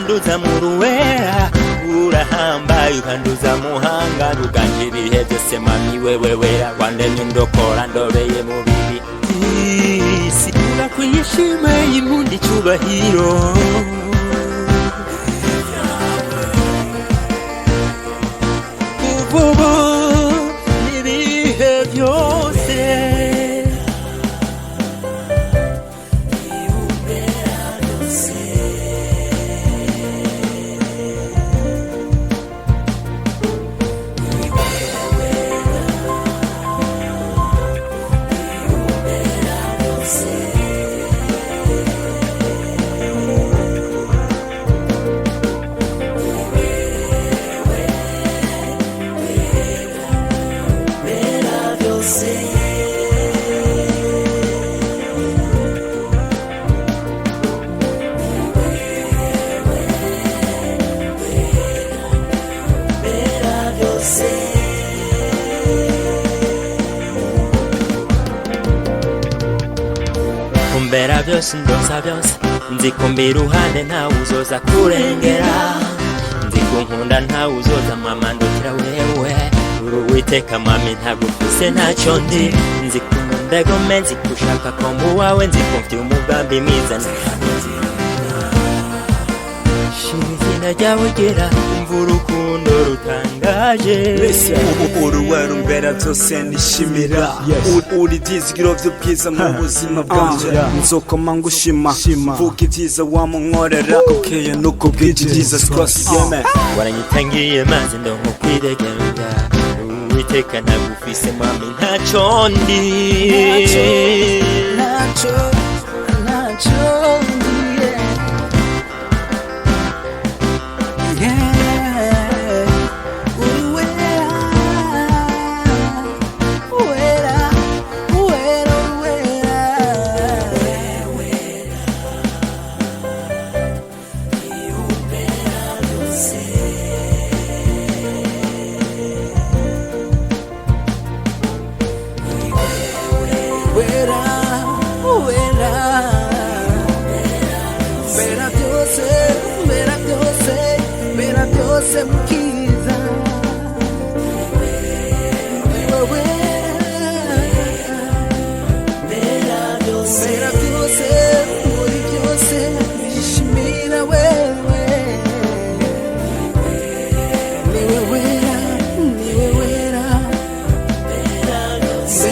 ukanduza mu ruwera urahambaye ukanduza muhanga ruganje ibihe byose mami wewe wera wandemye ndokora ndoreye mu bibi isi urakwishima impundi cyubahiro ubu ibihe byose Umbera vyose ndosa vyose nzikumbira iruhande ntawe uzoza kurengera nzikunkunda ntawe uzoza mama ndokera wewe uruwiteka mami ntagufise ntacyo ndi nzikunda gome nzikushaka ko mu wawe nzikumvye umugambi mwiza shimizina ryawe gera umva urukundo rutangaje uruwera umbera byose nishimira uri ibyizigiro by'ubwiza mu buzima bwanje nzokoma ngushima vuga ibyiza wamunkorera kokeye nuko bwije Jesus Christ waranyitangiye maze ndonko kwidegemvya uwiteka ntagufise mami ntacyo ndi ntacyo mukiza bera byose muri byose bishimira wewe niwe wera bera byose